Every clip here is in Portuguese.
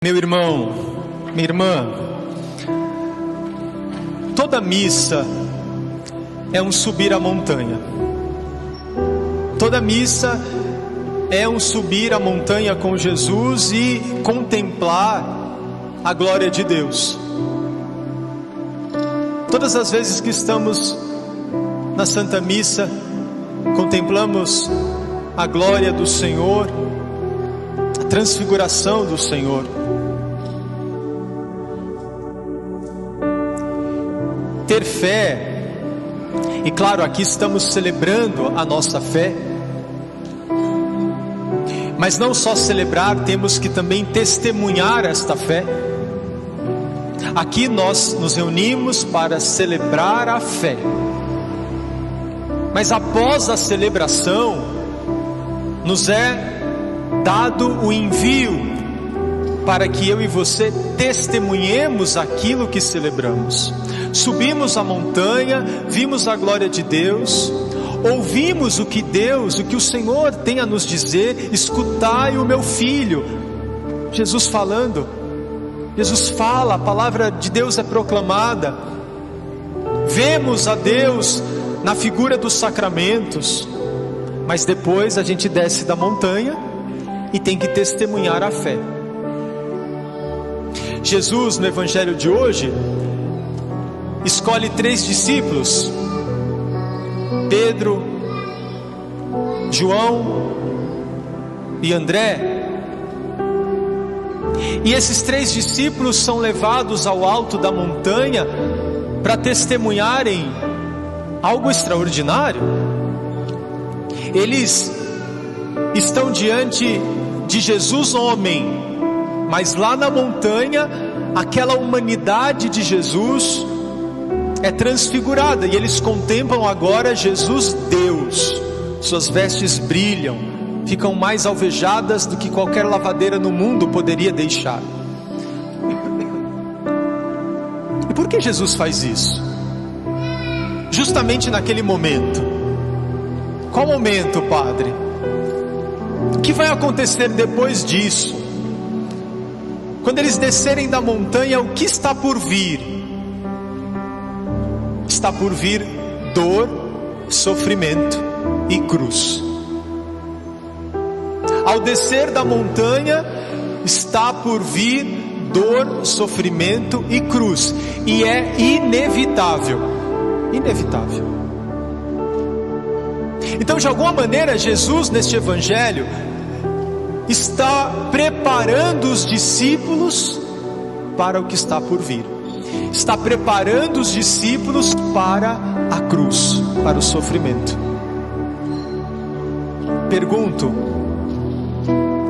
Meu irmão, minha irmã, toda missa é um subir a montanha. Toda missa é um subir a montanha com Jesus e contemplar a glória de Deus. Todas as vezes que estamos na Santa Missa, contemplamos a glória do Senhor, a transfiguração do Senhor. Ter fé, e claro, aqui estamos celebrando a nossa fé, mas não só celebrar, temos que também testemunhar esta fé. Aqui nós nos reunimos para celebrar a fé, mas após a celebração, nos é dado o envio para que eu e você testemunhemos aquilo que celebramos. Subimos a montanha, vimos a glória de Deus, ouvimos o que o Senhor tem a nos dizer. Escutai o meu filho. Jesus falando, Jesus fala, a palavra de Deus é proclamada. Vemos a Deus na figura dos sacramentos, mas depois a gente desce da montanha e tem que testemunhar a fé. Jesus, no evangelho de hoje, escolhe 3 discípulos: Pedro, João e André. E esses 3 discípulos são levados ao alto da montanha para testemunharem algo extraordinário. Eles estão diante de Jesus homem, mas lá na montanha, aquela humanidade de Jesus é transfigurada, e eles contemplam agora Jesus Deus. Suas vestes brilham, ficam mais alvejadas do que qualquer lavadeira no mundo poderia deixar. E por que Jesus faz isso? Justamente naquele momento. Qual momento, Padre? O que vai acontecer depois disso? Quando eles descerem da montanha, o que está por vir? Está por vir dor, sofrimento e cruz. Ao descer da montanha, está por vir dor, sofrimento e cruz. E é inevitável. Inevitável. Então, de alguma maneira, Jesus, neste evangelho, está preparando os discípulos para o que está por vir. Está preparando os discípulos para a cruz, para o sofrimento. Pergunto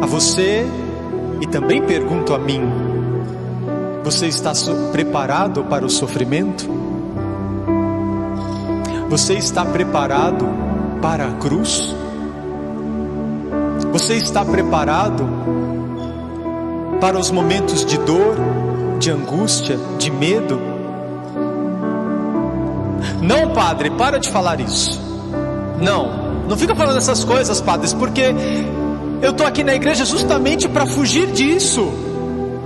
a você e também pergunto a mim: você está preparado para o sofrimento? Você está preparado para a cruz? Você está preparado para os momentos de dor, de angústia, de medo? Não, Padre, para de falar isso. Não fica falando essas coisas, padres, porque eu estou aqui na igreja justamente para fugir disso.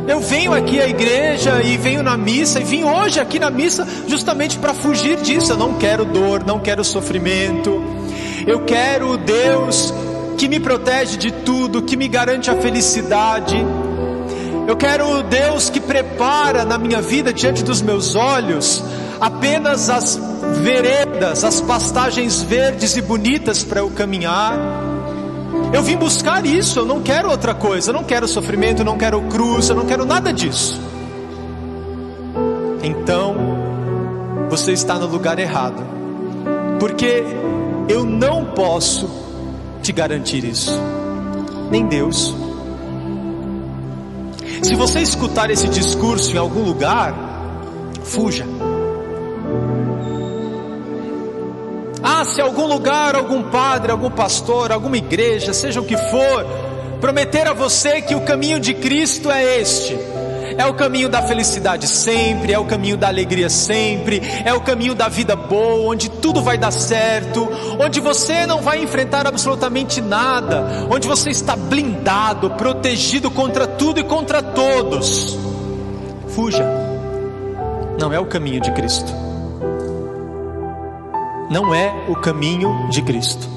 Eu venho aqui à igreja e venho na missa, e vim hoje aqui na missa justamente para fugir disso. Eu não quero dor, não quero sofrimento. Eu quero Deus que me protege de tudo, que me garante a felicidade. Eu quero Deus que prepara na minha vida, diante dos meus olhos, apenas as veredas, as pastagens verdes e bonitas para eu caminhar. Eu vim buscar isso, eu não quero outra coisa. Eu não quero sofrimento, eu não quero cruz, eu não quero nada disso. Então, você está no lugar errado, porque eu não posso te garantir isso, nem Deus. Se você escutar esse discurso em algum lugar, fuja. Se algum lugar, algum padre, algum pastor, alguma igreja, seja o que for, prometer a você que o caminho de Cristo é este, É o caminho da felicidade sempre, é o caminho da alegria sempre, é o caminho da vida boa, onde tudo vai dar certo, onde você não vai enfrentar absolutamente nada, onde você está blindado, protegido contra tudo e contra todos. Fuja. Não é o caminho de Cristo. Não é o caminho de Cristo.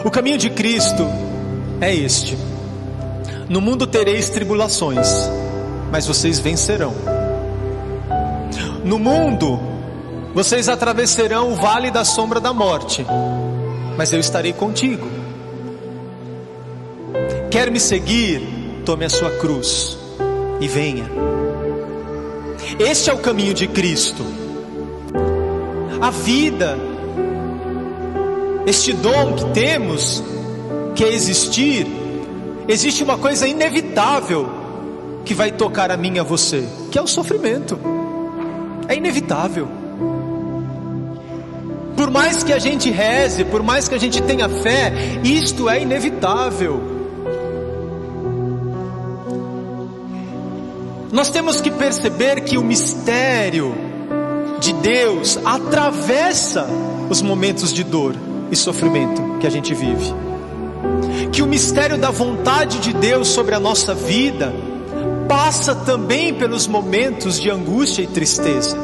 O caminho de Cristo é este: no mundo tereis tribulações, mas vocês vencerão. No mundo vocês atravessarão o vale da sombra da morte, mas eu estarei contigo. Quer me seguir? Tome a sua cruz e venha. Este é o caminho de Cristo. A vida, este dom que temos, que é existir, existe uma coisa inevitável que vai tocar a mim e a você, que é o sofrimento. É inevitável. Por mais que a gente reze, por mais que a gente tenha fé, isto é inevitável. Nós temos que perceber que o mistério de Deus atravessa os momentos de dor e sofrimento que a gente vive. Que o mistério da vontade de Deus sobre a nossa vida passa também pelos momentos de angústia e tristeza.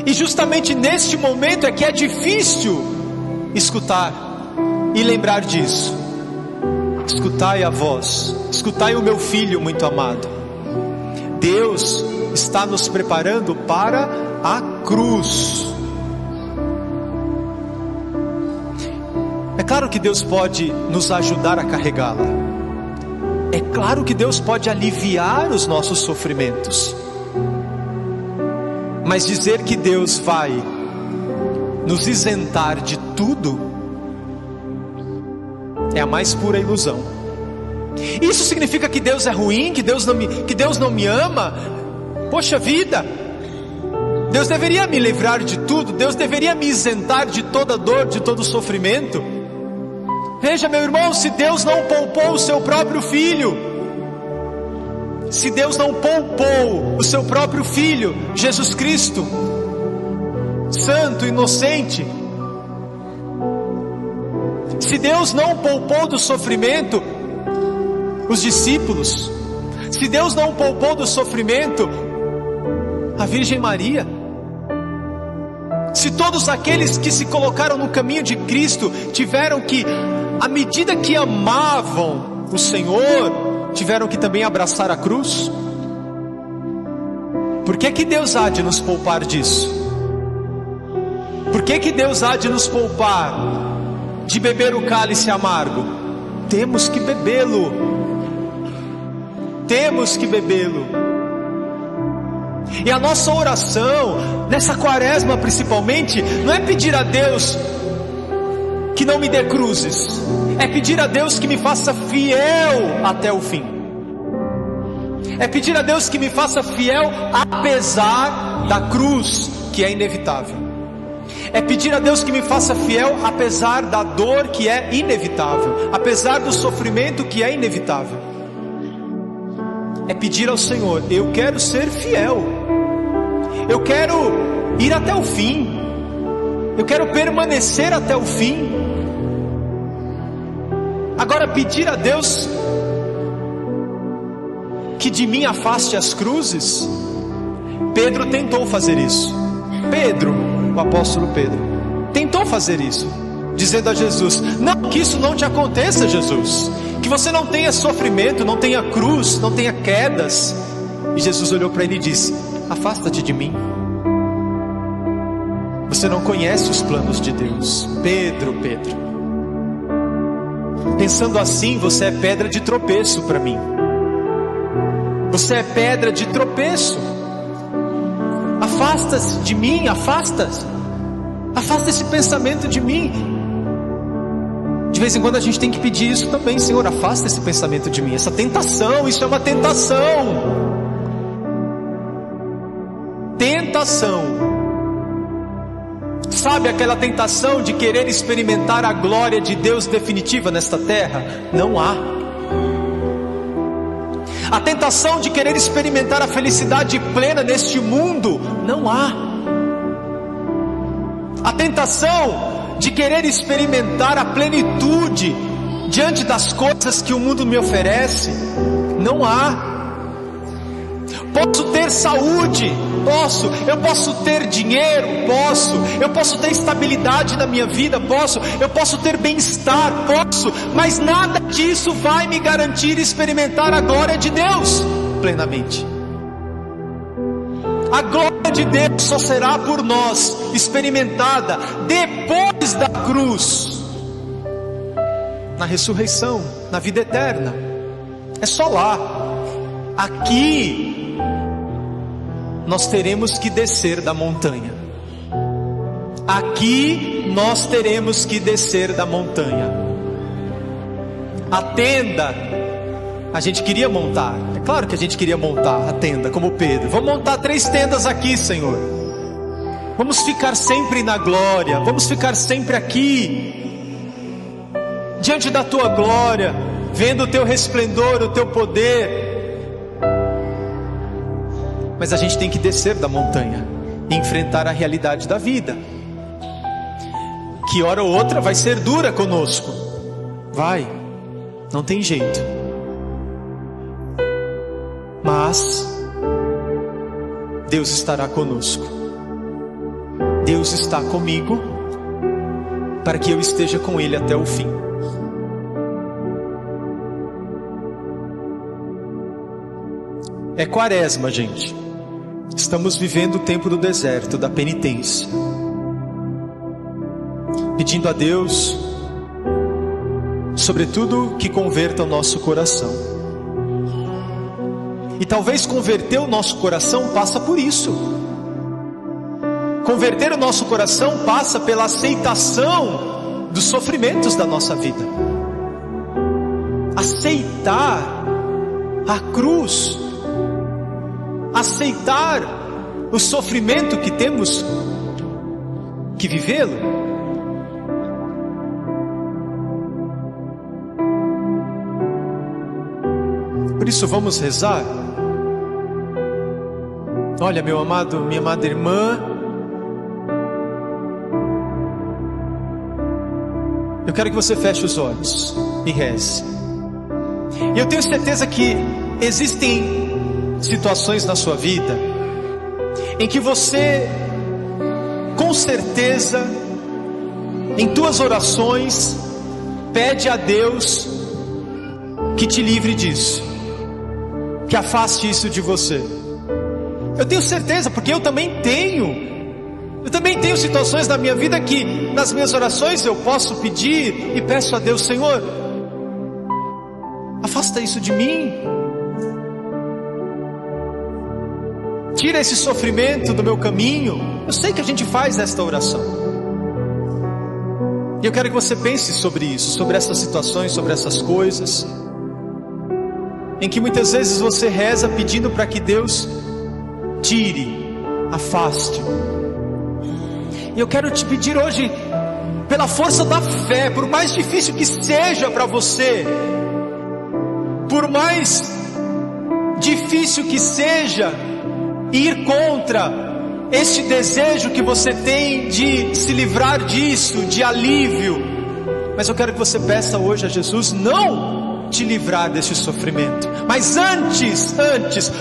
E justamente neste momento é que é difícil escutar e lembrar disso. Escutai a voz, escutai o meu filho muito amado. Deus está nos preparando para a cruz. É claro que Deus pode nos ajudar a carregá-la. É claro que Deus pode aliviar os nossos sofrimentos. Mas dizer que Deus vai nos isentar de tudo é a mais pura ilusão. Isso significa que Deus é ruim, que Deus não me ama? Poxa vida, Deus deveria me livrar de tudo, Deus deveria me isentar de toda dor, de todo sofrimento. Veja, meu irmão, se Deus não poupou o seu próprio filho, se Deus não poupou o seu próprio filho, Jesus Cristo, santo, inocente, se Deus não poupou do sofrimento os discípulos, se Deus não poupou do sofrimento a Virgem Maria, se todos aqueles que se colocaram no caminho de Cristo tiveram que, à medida que amavam o Senhor, tiveram que também abraçar a cruz, por que Deus há de nos poupar disso? Por que Deus há de nos poupar de beber o cálice amargo? Temos que bebê-lo. Temos que bebê-lo. E a nossa oração, nessa quaresma principalmente, não é pedir a Deus que não me dê cruzes, é pedir a Deus que me faça fiel até o fim. É pedir a Deus que me faça fiel apesar da cruz, que é inevitável. É pedir a Deus que me faça fiel apesar da dor que é inevitável, apesar do sofrimento que é inevitável. É pedir ao Senhor: eu quero ser fiel, eu quero ir até o fim, eu quero permanecer até o fim. Agora, pedir a Deus que de mim afaste as cruzes, Pedro tentou fazer isso. Pedro, o apóstolo Pedro, tentou fazer isso, dizendo a Jesus: não, que isso não te aconteça, Jesus, que você não tenha sofrimento, não tenha cruz, não tenha quedas. E Jesus olhou para ele e disse: afasta-te de mim, você não conhece os planos de Deus. Pedro, pensando assim, você é pedra de tropeço para mim. Você é pedra de tropeço. Afasta-se de mim, afasta esse pensamento de mim. De vez em quando a gente tem que pedir isso também: Senhor, afasta esse pensamento de mim, essa tentação. Isso é uma tentação. Tentação. Sabe aquela tentação de querer experimentar a glória de Deus definitiva nesta terra? Não há. tentação de querer experimentar a felicidade plena neste mundo, não há. A tentação de querer experimentar a plenitude diante das coisas que o mundo me oferece, não há. Posso ter saúde, posso. Eu posso ter dinheiro, posso. Eu posso ter estabilidade na minha vida, posso. Eu posso ter bem-estar, posso. Mas nada disso vai me garantir experimentar a glória de Deus plenamente. A glória de Deus só será por nós experimentada depois da cruz, na ressurreição, na vida eterna. É só lá. Aqui nós teremos que descer da montanha. Aqui nós teremos que descer da montanha. A tenda a gente queria montar. É claro que a gente queria montar a tenda, como Pedro. Vamos montar 3 tendas aqui, Senhor. Vamos ficar sempre na glória. Vamos ficar sempre aqui, diante da Tua glória, vendo o Teu resplendor, o Teu poder. Mas a gente tem que descer da montanha e enfrentar a realidade da vida, que hora ou outra vai ser dura conosco. Vai, não tem jeito. Mas Deus estará conosco. Deus está comigo para que eu esteja com Ele até o fim. É quaresma, gente. Estamos vivendo o tempo do deserto, da penitência, pedindo a Deus, sobretudo, que converta o nosso coração. E talvez converter o nosso coração passa por isso. Converter o nosso coração passa pela aceitação dos sofrimentos da nossa vida. Aceitar a cruz, aceitar o sofrimento que temos que vivê-lo. Por isso vamos rezar. Olha, meu amado, minha amada irmã, eu quero que você feche os olhos e reze. E eu tenho certeza que existem situações na sua vida em que você, com certeza, em tuas orações, pede a Deus que te livre disso, que afaste isso de você. Eu tenho certeza, porque eu também tenho situações na minha vida que nas minhas orações eu posso pedir e peço a Deus: Senhor, afasta isso de mim, tira esse sofrimento do meu caminho. Eu sei que a gente faz esta oração, e eu quero que você pense sobre isso, sobre essas situações, sobre essas coisas em que muitas vezes você reza pedindo para que Deus tire, afaste. E eu quero te pedir hoje, pela força da fé, por mais difícil que seja para você, por mais difícil que seja ir contra este desejo que você tem de se livrar disso, de alívio, mas eu quero que você peça hoje a Jesus não te livrar desse sofrimento, mas antes,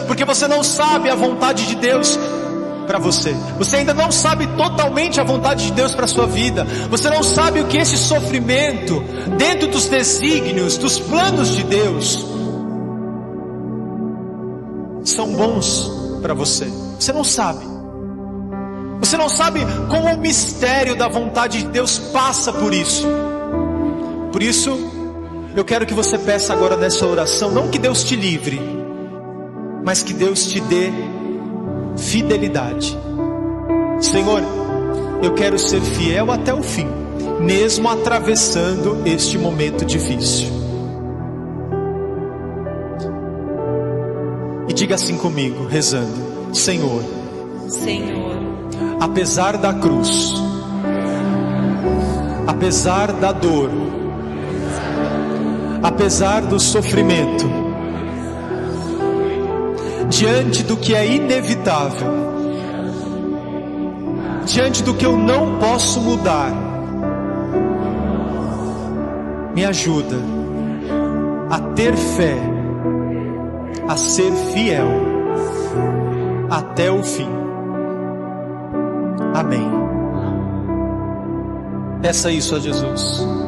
porque você não sabe a vontade de Deus para você, você ainda não sabe totalmente a vontade de Deus para a sua vida, você não sabe o que esse sofrimento, dentro dos desígnios, dos planos de Deus, são bons para você. Você não sabe como o mistério da vontade de Deus passa por isso. Por isso eu quero que você peça agora nessa oração, não que Deus te livre, mas que Deus te dê fidelidade. Senhor, eu quero ser fiel até o fim, mesmo atravessando este momento difícil. E diga assim comigo, rezando: Senhor, apesar da cruz, apesar da dor, apesar do sofrimento, diante do que é inevitável, diante do que eu não posso mudar, me ajuda a ter fé, a ser fiel até o fim. Amém. Peça isso a Jesus.